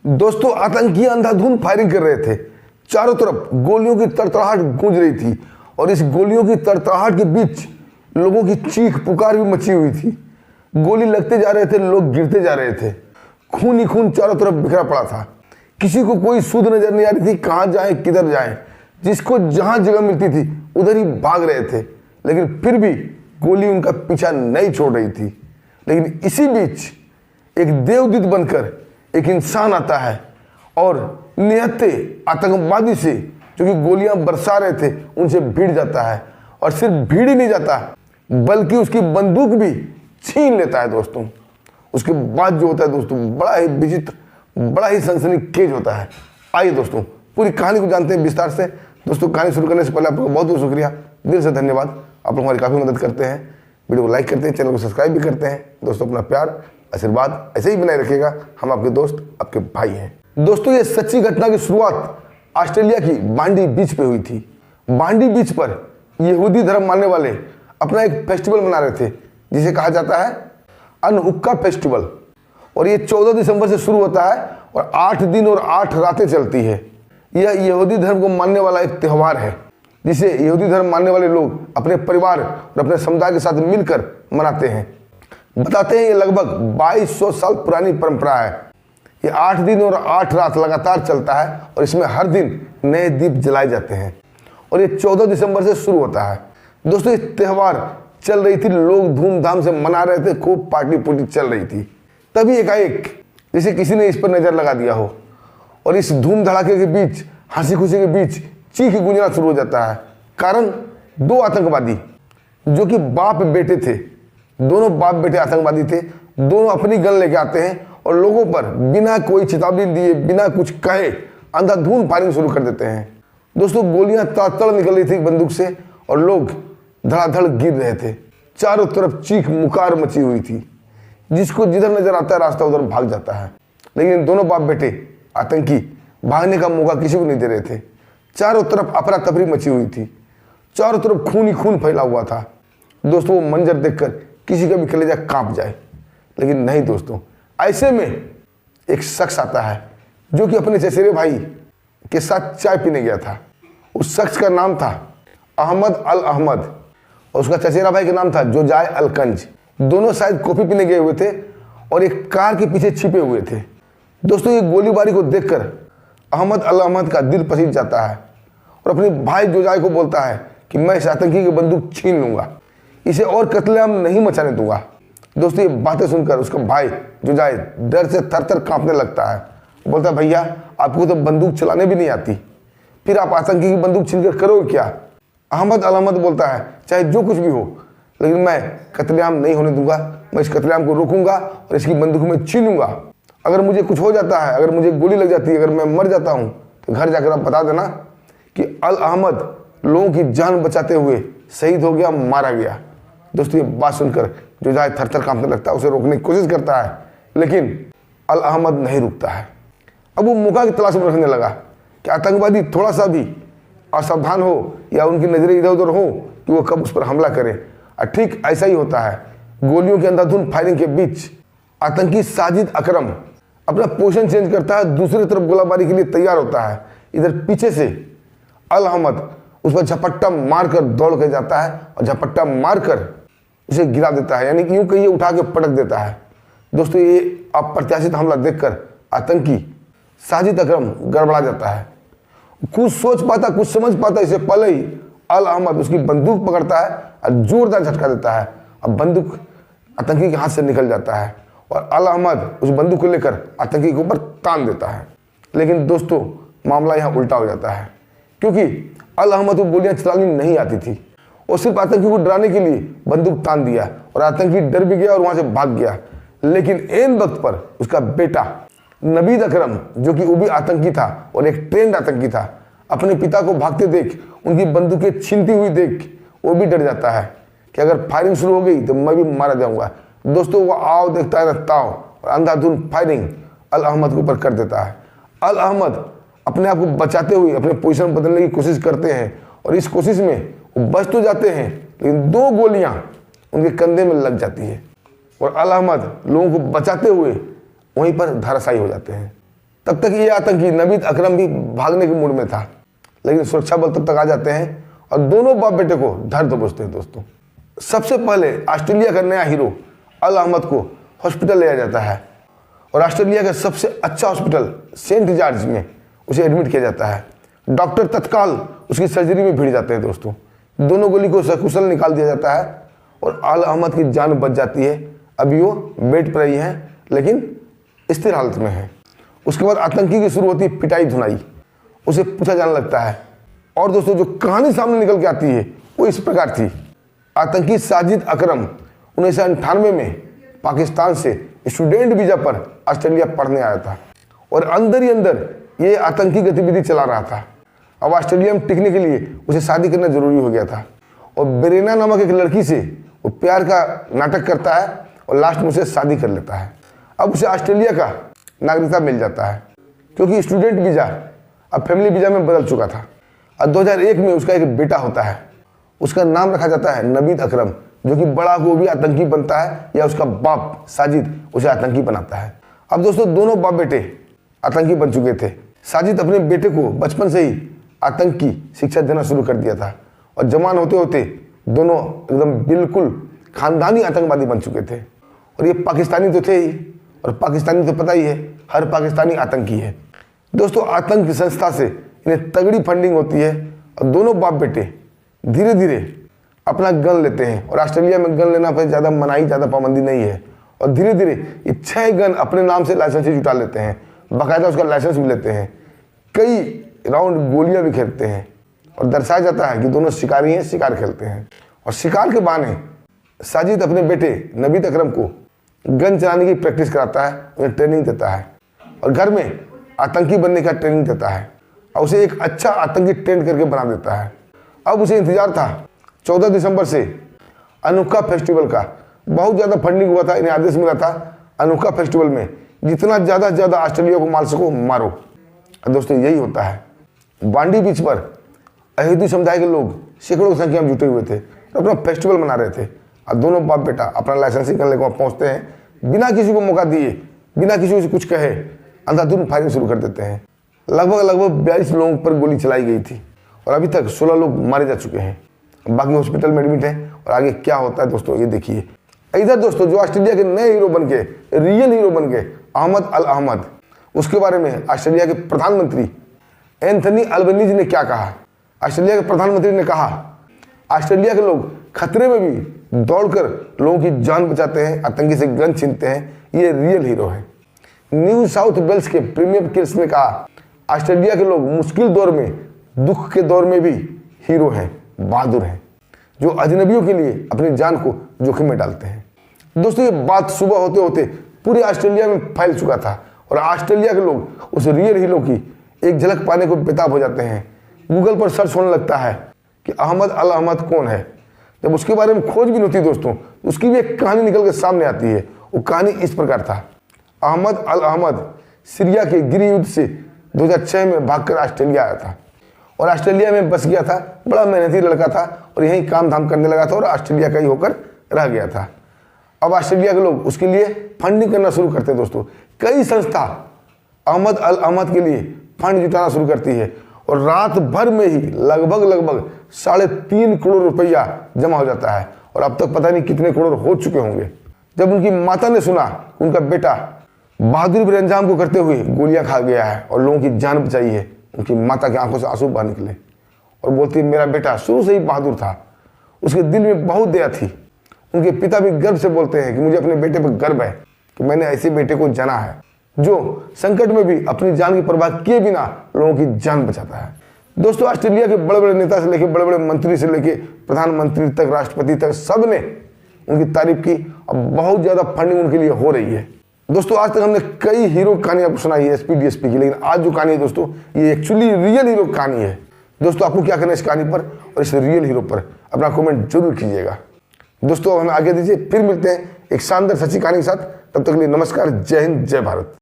दोस्तों आतंकी अंधाधुंध फायरिंग कर रहे थे। चारों तरफ गोलियों की तड़तड़ाहट गूंज रही थी और इस गोलियों की तड़तड़ाहट के बीच लोगों की चीख पुकार भी मची हुई थी। गोली लगते जा रहे थे, लोग गिरते जा रहे थे, खून ही खून चारों तरफ बिखरा पड़ा था। किसी को कोई सुध नजर नहीं आ रही थी, कहाँ जाए किधर जाए। जिसको जहां जगह मिलती थी उधर ही भाग रहे थे, लेकिन फिर भी गोली उनका पीछा नहीं छोड़ रही थी। लेकिन इसी बीच एक देवदूत बनकर एक इंसान आता है और निहत्थे आतंकवादी से जो कि गोलियां बरसा रहे थे उनसे भिड़ जाता है। और सिर्फ भीड़ ही नहीं जाता बल्कि उसकी बंदूक भी छीन लेता है। दोस्तों उसके बाद जो होता है दोस्तों बड़ा ही विचित्र, बड़ा ही सनसनीखेज होता है। आइए दोस्तों पूरी कहानी को जानते हैं विस्तार से। दोस्तों कहानी शुरू करने से पहले आपको बहुत बहुत शुक्रिया, दिल से धन्यवाद। आप लोग हमारी काफ़ी मदद करते हैं, वीडियो को लाइक करते हैं, चैनल को सब्सक्राइब भी करते हैं। दोस्तों अपना प्यार आशीर्वाद ऐसे ही बनाए रखिएगा। हम आपके दोस्त, आपके भाई हैं। दोस्तों ये सच्ची घटना की शुरुआत ऑस्ट्रेलिया की बांडी बीच पे हुई थी। बांडी बीच पर यहूदी धर्म मानने वाले अपना एक फेस्टिवल मना रहे थे जिसे कहा जाता है अनहुक्का फेस्टिवल। और ये 14 दिसंबर से शुरू होता है और 8 दिन और 8 रातें चलती है। यह यहूदी धर्म को मानने वाला एक त्यौहार है जिसे यहूदी धर्म मानने वाले लोग अपने परिवार और अपने समुदाय के साथ मिलकर मनाते हैं। बताते हैं ये लगभग 2200 साल पुरानी परंपरा है। ये 8 दिन और 8 रात लगातार चलता है और इसमें हर दिन नए दीप जलाए जाते हैं और ये 14 दिसंबर से शुरू होता है। दोस्तों ये त्यौहार चल रही थी, लोग धूमधाम से मना रहे थे, खूब पार्टी पुर्टी चल रही थी। तभी एकाएक जैसे किसी ने इस पर नजर लगा दिया हो और इस धूम धड़ाके के बीच, हंसी खुशी के बीच चीख गूंजना शुरू हो जाता है। कारण 2 आतंकवादी जो कि बाप बेटे थे, दोनों बाप बेटे आतंकवादी थे, दोनों अपनी गन लेके आते हैं और लोगों पर बिना कोई चेतावनी दिए, बिना कुछ कहे अंधाधुंध फायरिंग शुरू कर देते हैं। दोस्तों गोलियां तड़तड़ निकल रही थी बंदूक से और लोग धड़ाधड़ गिर रहे थे। चारों तरफ चीख मुकार मची हुई थी। जिसको जिधर नजर आता है रास्ता उधर भाग जाता है। लेकिन दोनों बाप बेटे आतंकी भागने का मौका किसी को नहीं दे रहे थे। चारों तरफ अफरा तफरी मची हुई थी, चारों तरफ खून ही खून फैला हुआ था। दोस्तों वो मंजर देखकर किसी का भी कलेजा कांप जाए, लेकिन नहीं दोस्तों। ऐसे में एक शख्स आता है जो कि अपने चचेरे भाई के साथ चाय पीने गया था। उस शख्स का नाम था अहमद अल अहमद और उसका चचेरा भाई का नाम था जोजाय अल कंज। दोनों शायद कॉफी पीने गए हुए थे और एक कार के पीछे छिपे हुए थे। दोस्तों ये गोलीबारी को देखकर अहमद अल अहमद का दिल पसीज जाता है और अपने भाई जोजाय को बोलता है कि मैं इस आतंकी की बंदूक छीन लूंगा, इसे और कत्लेआम नहीं मचाने दूंगा। दोस्तों ये बातें सुनकर उसका भाई जोजाय डर से थर-थर कांपने लगता है। बोलता है भैया आपको तो बंदूक चलाने भी नहीं आती, फिर आप आतंकी की बंदूक छीनकर करोगे क्या? अहमद अल अहमद बोलता है चाहे जो कुछ भी हो, लेकिन मैं कत्लेआम नहीं होने दूंगा। मैं इस कत्लेआम को रोकूंगा और इसकी बंदूक में छीनूंगा। अगर मुझे कुछ हो जाता है, अगर मुझे गोली लग जाती है, अगर मैं मर जाता हूं तो घर जाकर आप बता देना कि अल अहमद लोगों की जान बचाते हुए शहीद हो गया, मारा गया। दोस्तों ये बात सुनकर जोजाय थर-थर कांपने लगता है, उसे रोकने की कोशिश करता है, लेकिन अल अहमद नहीं रुकता है। अब वो मौका की तलाश में रखने लगा कि आतंकवादी थोड़ा सा भी असावधान हो या उनकी नजरें इधर उधर हो कि वो कब उस पर हमला करें। और ठीक ऐसा ही होता है। गोलियों के अंधाधुंध फायरिंग के बीच आतंकी साजिद अकरम अपना पोजीशन चेंज करता है, दूसरी तरफ गोलाबारी के लिए तैयार होता है। इधर पीछे से अल अहमद उस पर झपट्टा मारकर दौड़ कर जाता है और झपट्टा मारकर उसे गिरा देता है, यानी कि यूं कहिए उठा के पटक देता है। दोस्तों ये अप्रत्याशित हमला देखकर आतंकी साजिद अकरम गड़बड़ा जाता है। कुछ सोच पाता, कुछ समझ पाता, इससे पहले ही अल अहमद उसकी बंदूक पकड़ता है और जोरदार झटका देता है। अब बंदूक आतंकी के हाथ से निकल जाता है और अल अहमद उस बंदूक को लेकर आतंकी के ऊपर तान देता है। लेकिन दोस्तों मामला यहाँ उल्टा हो जाता है, क्योंकि अल अहमद को गोलियां चलानी नहीं आती थी। वो सिर्फ आतंकी को डराने के लिए बंदूक तान दिया और आतंकी डर भी गया और वहां से भाग गया। लेकिन एन वक्त पर उसका बेटा नबीद अकरम, जो कि वो भी आतंकी था और एक ट्रेंड आतंकी था, अपने पिता को भागते देख, उनकी बंदूकें छीनती हुई देख वो भी डर जाता है कि अगर फायरिंग शुरू हो गई तो मैं भी मारा जाऊंगा। दोस्तों वो आओ देखता है ताव और अंधाधुंध फायरिंग अल अहमद के ऊपर कर देता है। अल अहमद अपने आप को बचाते हुए अपने पोजीशन बदलने की कोशिश करते हैं और इस कोशिश में वो बच तो जाते हैं, लेकिन 2 गोलियां उनके कंधे में लग जाती है और अल अहमद लोगों को बचाते हुए वहीं पर धराशायी हो जाते हैं। तब तक ये आतंकी नवीद अकरम भी भागने के मूड में था, लेकिन सुरक्षा बल तब तक आ जाते हैं और दोनों बाप बेटे को धर दबोचते हैं। दोस्तों सबसे पहले ऑस्ट्रेलिया का नया हीरो अल अहमद को हॉस्पिटल ले जाता है और ऑस्ट्रेलिया का सबसे अच्छा हॉस्पिटल सेंट जॉर्ज में उसे एडमिट किया जाता है। डॉक्टर तत्काल उसकी सर्जरी में भिड़ जाते हैं। दोस्तों दोनों गोली को सकुशल निकाल दिया जाता है और अल अहमद की जान बच जाती है। अभी वो बेड पर ही है लेकिन स्थिर हालत में है। उसके बाद आतंकी की शुरू होती है पिटाई धुनाई, उसे पूछा जाने लगता है। और दोस्तों जो कहानी सामने निकल के आती है वो इस प्रकार थी। आतंकी साजिद अकरम 1998 में पाकिस्तान से स्टूडेंट वीजा पर ऑस्ट्रेलिया पढ़ने आया था और अंदर ही अंदर ये आतंकी गतिविधि चला रहा था। अब ऑस्ट्रेलिया में टिकने के लिए उसे शादी करना जरूरी हो गया था और बेरेना नामक एक लड़की से वो प्यार का नाटक करता है और लास्ट में उसे शादी कर लेता है। अब उसे ऑस्ट्रेलिया का नागरिकता मिल जाता है क्योंकि स्टूडेंट वीजा अब फैमिली वीजा में बदल चुका था। और 2001 में उसका एक बेटा होता है, उसका नाम रखा जाता है नवीद अकरम, जो कि बड़ा को भी आतंकी बनता है या उसका बाप साजिद उसे आतंकी बनाता है। अब दोस्तों दोनों बाप बेटे आतंकी बन चुके थे। साजिद अपने बेटे को बचपन से ही आतंकी शिक्षा देना शुरू कर दिया था और जवान होते होते दोनों एकदम बिल्कुल खानदानी आतंकवादी बन चुके थे। और ये पाकिस्तानी तो थे ही, और पाकिस्तानी तो पता ही है हर पाकिस्तानी आतंकी है। दोस्तों आतंक संस्था से इन्हें तगड़ी फंडिंग होती है और दोनों बाप बेटे धीरे धीरे अपना गन लेते हैं। और ऑस्ट्रेलिया में गन लेना पर ज़्यादा मनाही, ज़्यादा पाबंदी नहीं है। और धीरे धीरे ये 6 गन अपने नाम से लाइसेंस जुटा लेते हैं, बाकायदा उसका लाइसेंस भी लेते हैं, कई राउंड गोलियां भी खेलते हैं और दर्शाया जाता है कि दोनों शिकारी हैं, शिकार खेलते हैं। और शिकार के बहाने साजिद अपने बेटे नवीद अकरम को गन चलाने की प्रैक्टिस कराता है, उन्हें ट्रेनिंग देता है और घर में आतंकी बनने का ट्रेनिंग देता है और उसे एक अच्छा आतंकी ट्रेंड करके बना देता है। अब उसे इंतजार था 14 दिसंबर से अनोखा फेस्टिवल का। बहुत ज़्यादा फंडिंग हुआ था, इन्हें आदेश मिला था अनोखा फेस्टिवल में जितना ज़्यादा से ज़्यादा ऑस्ट्रेलिया को मार सको मारो। और दोस्तों यही होता है। बांडी बीच पर अयहूदी समुदाय के लोग सैकड़ों की संख्या में जुटे हुए थे, तो अपना फेस्टिवल मना रहे थे। और दोनों बाप बेटा अपना लाइसेंसिंग करने को पहुंचते हैं, बिना किसी को मौका दिए, बिना किसी को कुछ कहे अंधाधुंध फायरिंग शुरू कर देते हैं। लगभग 42 लोगों पर गोली चलाई गई थी और अभी तक 16 लोग मारे जा चुके हैं, बाकी हॉस्पिटल में एडमिट हैं। और आगे क्या होता है दोस्तों ये देखिए। इधर दोस्तों जो ऑस्ट्रेलिया के नए हीरो बन के, रियल हीरो बन गए अहमद अल अहमद, उसके बारे में ऑस्ट्रेलिया के प्रधानमंत्री एंथनी अल्बनीज ने क्या कहा। ऑस्ट्रेलिया के प्रधानमंत्री ने कहा ऑस्ट्रेलिया के लोग खतरे में भी दौड़कर लोगों की जान बचाते हैं, आतंकी से गन छीनते हैं, ये रियल हीरो है। न्यू साउथ वेल्स के प्रीमियर किल्स ने कहा ऑस्ट्रेलिया के लोग मुश्किल दौर में, दुख के दौर में भी हीरो हैं, बहादुर हैं, जो अजनबियों के लिए अपनी जान को जोखिम में डालते हैं। दोस्तों ये बात सुबह होते होते पूरे ऑस्ट्रेलिया में फैल चुका था और ऑस्ट्रेलिया के लोग उस रियल हीरो की एक झलक पाने को बेताब हो जाते हैं। गूगल पर सर्च होने लगता है कि अहमद अल अहमद कौन है। जब उसके बारे में खोजबीन होती है दोस्तों, उसकी भी एक कहानी निकल के सामने आती है। वो कहानी इस प्रकार था। अहमद अल अहमद सीरिया के गृह युद्ध से 2006 में भागकर ऑस्ट्रेलिया आया था और ऑस्ट्रेलिया में बस गया था। बड़ा मेहनती लड़का था और यहीं काम धाम करने लगा था और ऑस्ट्रेलिया का ही होकर रह गया था। अब ऑस्ट्रेलिया के लोग उसके लिए फंडिंग करना शुरू करते हैं। दोस्तों कई संस्था अहमद अल अहमद के लिए फंड जुटाना शुरू करती है और रात भर में ही लगभग 3.5 करोड़ रुपया जमा हो जाता है और अब तक पता नहीं कितने करोड़ हो चुके होंगे। जब उनकी माता ने सुना कि उनका बेटा बहादुरी भरे अंजाम को करते हुए गोलियां खा गया है और लोगों की जान बचाई है, उनकी माता की आंखों से आंसू बाहर निकले और बोलती है मेरा बेटा शुरू से ही बहादुर था, उसके दिल में बहुत दया थी। उनके पिता भी गर्व से बोलते हैं कि मुझे अपने बेटे पर गर्व है कि मैंने ऐसे बेटे को जाना है जो संकट में भी अपनी जान की परवाह किए बिना लोगों की जान बचाता है। दोस्तों ऑस्ट्रेलिया के बड़े बड़े नेता से लेके बड़े बड़े मंत्री से लेके प्रधानमंत्री तक, राष्ट्रपति तक, सब ने उनकी तारीफ की और बहुत ज़्यादा फंडिंग उनके लिए हो रही है। दोस्तों आज तक हमने कई हीरो कहानी आपको सुनाई है एसपी डीएसपी की, लेकिन आज जो कहानी है दोस्तों ये एक्चुअली रियल हीरो कहानी है। दोस्तों आपको क्या करना है इस कहानी पर और इस रियल हीरो पर अपना कमेंट जरूर कीजिएगा। दोस्तों हमें आगे दीजिए, फिर मिलते हैं एक शानदार सच्ची कहानी के साथ। तब तक के लिए नमस्कार, जय हिंद, जय भारत।